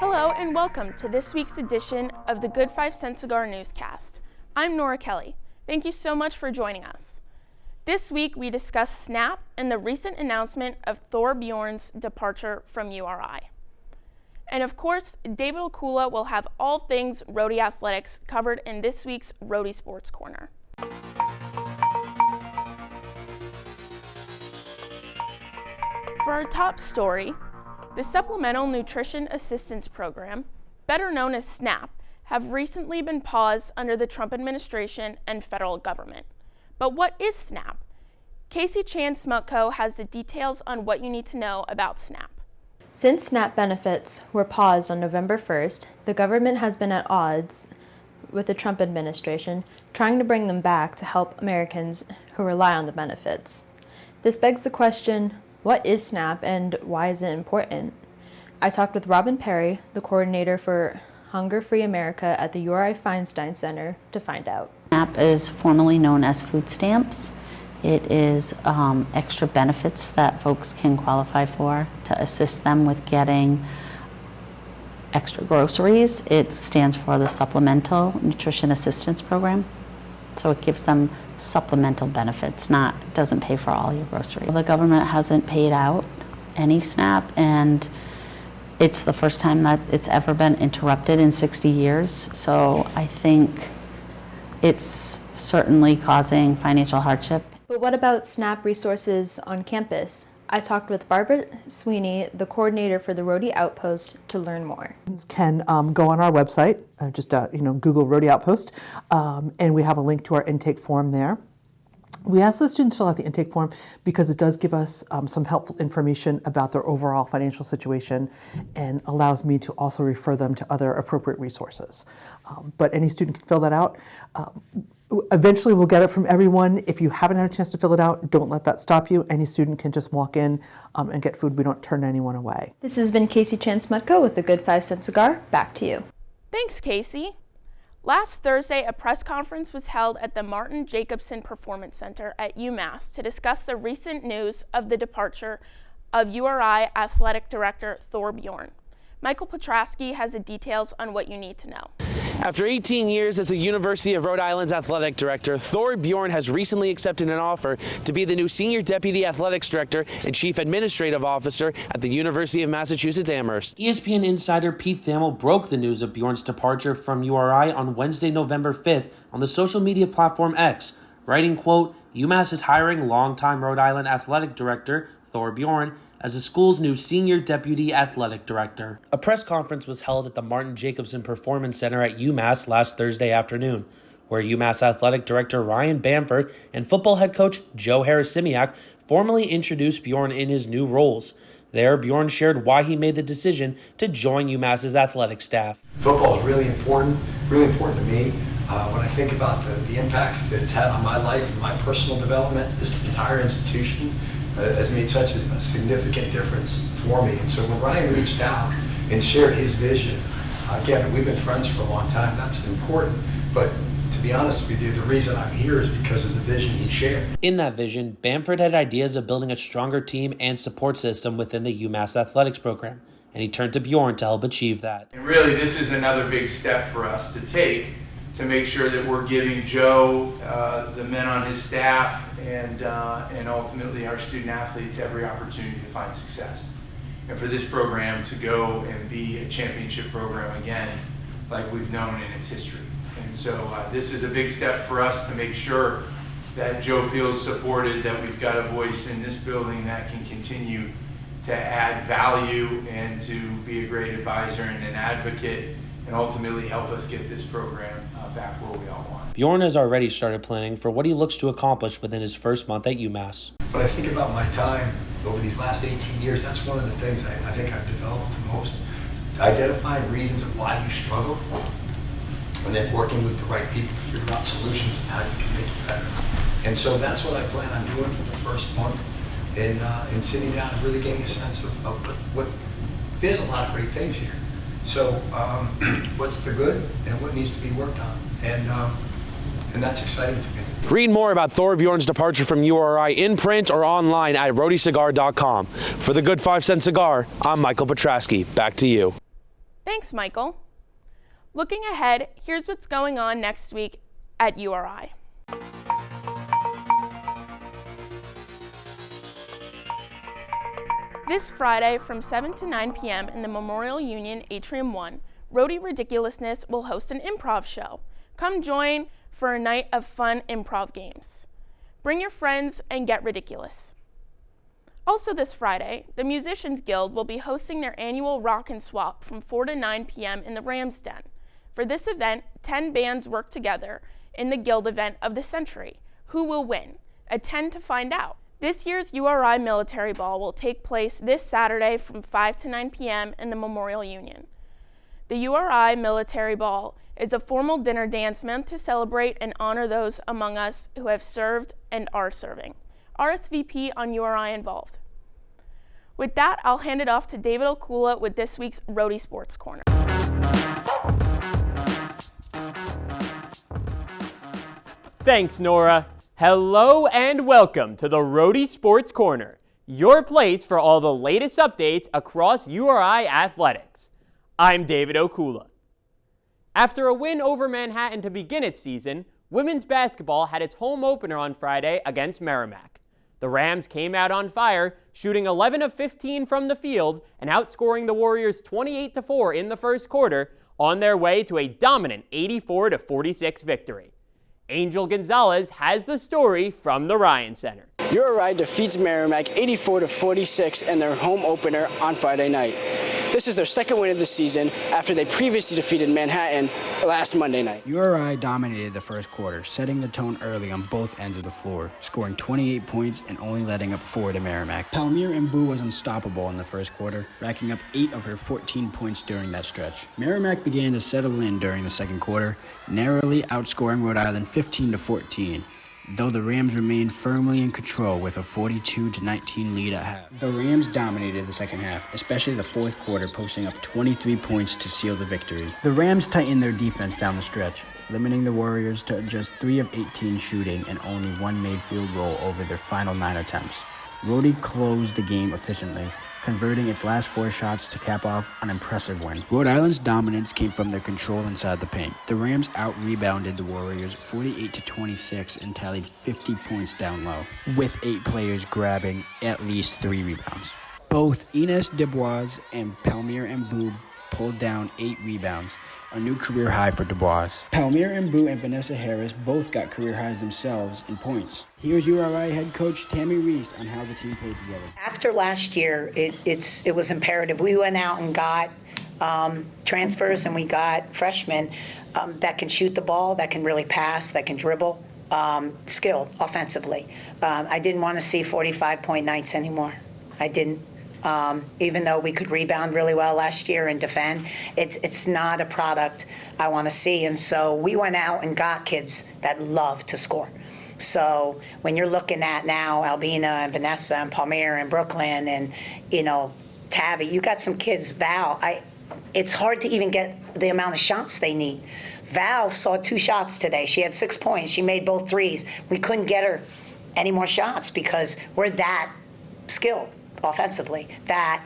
Hello and welcome to this week's edition of the Good 5 Cent Cigar Newscast. I'm Nora Kelley. Thank you so much for joining us. This week we discuss SNAP and the recent announcement of Thorr Bjorn's departure from URI. And of course, David Okula will have all things Rhody athletics covered in this week's Rhody Sports Corner. For our top story, the Supplemental Nutrition Assistance Program, better known as SNAP, have recently been paused under the Trump administration and federal government. But what is SNAP? Casey Chan-Smutko has the details on what you need to know about SNAP. Since SNAP benefits were paused on November 1st, the government has been at odds with the Trump administration, trying to bring them back to help Americans who rely on the benefits. This begs the question, what is SNAP and why is it important? I talked with Robin Perry, the coordinator for Hunger Free America at the URI Feinstein Center, to find out. SNAP is formerly known as food stamps. It is extra benefits that folks can qualify for to assist them with getting extra groceries. It stands for the Supplemental Nutrition Assistance Program. So it gives them supplemental benefits, doesn't pay for all your groceries. The government hasn't paid out any SNAP, and it's the first time that it's ever been interrupted in 60 years. So I think it's certainly causing financial hardship. But what about SNAP resources on campus? I talked with Barbara Sweeney, the coordinator for the Rhody Outpost, to learn more. Can go on our website, Google Rhody Outpost, and we have a link to our intake form there. We ask the students fill out the intake form because it does give us some helpful information about their overall financial situation and allows me to also refer them to other appropriate resources. But any student can fill that out. Eventually we'll get it from everyone. If you haven't had a chance to fill it out, don't let that stop you. Any student can just walk in and get food. We don't turn anyone away. This has been Casey Chan-Smutko with the Good 5 Cent Cigar. Back to you. Thanks, Casey. Last Thursday, a press conference was held at the Martin Jacobson Performance Center at UMass to discuss the recent news of the departure of URI Athletic Director Thorr Bjorn. Michael Petraske has the details on what you need to know. After 18 years as the University of Rhode Island's athletic director, Thorr Bjorn has recently accepted an offer to be the new Senior Deputy Athletics Director and Chief Administrative Officer at the University of Massachusetts Amherst. ESPN insider Pete Thamel broke the news of Bjorn's departure from URI on Wednesday, November 5th on the social media platform X, writing, quote, UMass is hiring longtime Rhode Island Athletic Director Thorr Bjorn as the school's new Senior Deputy Athletic Director. A press conference was held at the Martin Jacobson Performance Center at UMass last Thursday afternoon, where UMass Athletic Director Ryan Bamford and football head coach Joe Harris-Simiak formally introduced Bjorn in his new roles. There, Bjorn shared why he made the decision to join UMass's athletic staff. Football is really important to me. When I think about the impacts that it's had on my life and my personal development, this entire institution has made such a significant difference for me. And so when Ryan reached out and shared his vision, again, we've been friends for a long time, that's important. But to be honest with you, the reason I'm here is because of the vision he shared. In that vision, Bamford had ideas of building a stronger team and support system within the UMass athletics program, and he turned to Bjorn to help achieve that. And really, this is another big step for us to take to make sure that we're giving Joe, the men on his staff, and ultimately our student athletes every opportunity to find success. And for this program to go and be a championship program again, like we've known in its history. And so this is a big step for us to make sure that Joe feels supported, that we've got a voice in this building that can continue to add value and to be a great advisor and an advocate and ultimately help us get this program back where we all want. Bjorn has already started planning for what he looks to accomplish within his first month at UMass. When I think about my time over these last 18 years, that's one of the things I think I've developed the most. Identifying reasons of why you struggle, and then working with the right people to figure out solutions and how you can make it better. And so that's what I plan on doing for the first month, and sitting down and really getting a sense of what there's a lot of great things here. So what's the good and what needs to be worked on, and that's exciting to me. Read more about Thorr Bjorn's departure from URI in print or online at rhodycigar.com. For the Good 5 Cent Cigar, I'm Michael Petraske. Back to you. Thanks, Michael. Looking ahead, here's what's going on next week at URI. This Friday from 7 to 9 p.m. in the Memorial Union Atrium 1, Rhody Ridiculousness will host an improv show. Come join for a night of fun improv games. Bring your friends and get ridiculous. Also this Friday, the Musicians Guild will be hosting their annual Rock and Swap from 4 to 9 p.m. in the Rams Den. For this event, 10 bands work together in the Guild event of the century. Who will win? Attend to find out. This year's URI Military Ball will take place this Saturday from 5 to 9 p.m. in the Memorial Union. The URI Military Ball is a formal dinner dance meant to celebrate and honor those among us who have served and are serving. RSVP on URI Involved. With that, I'll hand it off to David Okula with this week's Rhody Sports Corner. Thanks, Nora. Hello and welcome to the Rhody Sports Corner, your place for all the latest updates across URI athletics. I'm David Okula. After a win over Manhattan to begin its season, women's basketball had its home opener on Friday against Merrimack. The Rams came out on fire, shooting 11 of 15 from the field and outscoring the Warriors 28-4 in the first quarter, on their way to a dominant 84-46 victory. Angel Gonzalez has the story from the Ryan Center. URI defeats Merrimack 84-46 in their home opener on Friday night. This is their second win of the season after they previously defeated Manhattan last Monday night. URI dominated the first quarter, setting the tone early on both ends of the floor, scoring 28 points and only letting up 4 to Merrimack. Palmier Mbu was unstoppable in the first quarter, racking up 8 of her 14 points during that stretch. Merrimack began to settle in during the second quarter, narrowly outscoring Rhode Island 15-14. Though the Rams remained firmly in control with a 42-19 lead at half. The Rams dominated the second half, especially the fourth quarter, posting up 23 points to seal the victory. The Rams tightened their defense down the stretch, limiting the Warriors to just 3 of 18 shooting and only 1 made field goal over their final 9 attempts. Rhody closed the game efficiently, converting its last 4 shots to cap off an impressive win. Rhode Island's dominance came from their control inside the paint. The Rams out-rebounded the Warriors 48-26 and tallied 50 points down low, with 8 players grabbing at least 3 rebounds. Both Ines Dubois and Palmier Mbu pulled down 8 rebounds, a new career high for Dubois. Palmier Mbu and Vanessa Harris both got career highs themselves in points. Here's URI head coach Tammy Reese on how the team played together. After last year, it was imperative. We went out and got transfers, and we got freshmen that can shoot the ball, that can really pass, that can dribble, skilled offensively. I didn't want to see 45-point nights anymore. I didn't. Even though we could rebound really well last year and defend, it's not a product I want to see. And so we went out and got kids that love to score. So when you're looking at now Albina and Vanessa and Palmier and Brooklyn and, Tabby, you got some kids, Val, it's hard to even get the amount of shots they need. Val saw 2 shots today. She had 6 points. She made both threes. We couldn't get her any more shots because we're that skilled offensively that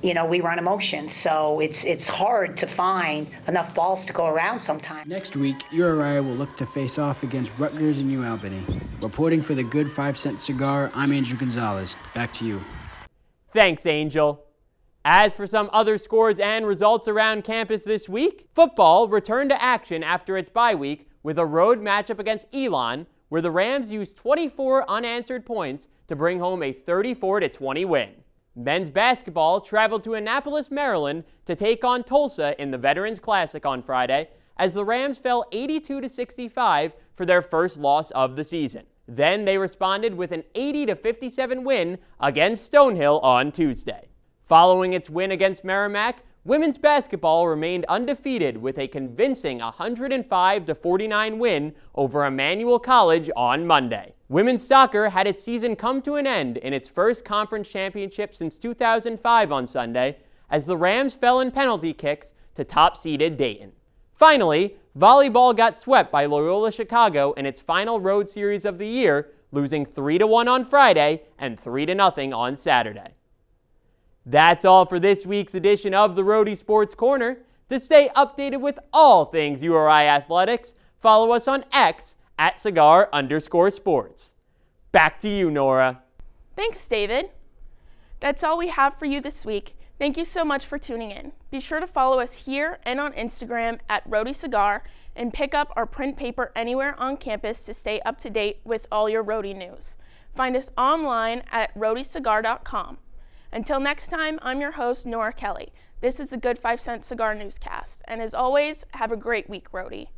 we run emotion. So it's hard to find enough balls to go around sometimes. Next week, URI will look to face off against Rutgers and UAlbany. Reporting for the Good 5 Cent Cigar, I'm Andrew Gonzalez. Back to you. Thanks, Angel. As for some other scores and results around campus this week, football returned to action after its bye week with a road matchup against Elon, where the Rams used 24 unanswered points to bring home a 34-20 win. Men's basketball traveled to Annapolis, Maryland to take on Tulsa in the Veterans Classic on Friday, as the Rams fell 82-65 for their first loss of the season. Then they responded with an 80-57 win against Stonehill on Tuesday. Following its win against Merrimack, women's basketball remained undefeated with a convincing 105-49 win over Emmanuel College on Monday. Women's soccer had its season come to an end in its first conference championship since 2005 on Sunday, as the Rams fell in penalty kicks to top-seeded Dayton. Finally, volleyball got swept by Loyola Chicago in its final road series of the year, losing 3-1 on Friday and 3-0 on Saturday. That's all for this week's edition of the Rhody Sports Corner. To stay updated with all things URI athletics, follow us on X at @cigar_sports. Back to you, Nora. Thanks, David. That's all we have for you this week. Thank you so much for tuning in. Be sure to follow us here and on Instagram at Rhody Cigar and pick up our print paper anywhere on campus to stay up to date with all your Rhody news. Find us online at rhodycigar.com. Until next time, I'm your host, Nora Kelley. This is the Good 5 Cent Cigar Newscast. And as always, have a great week, Rhody.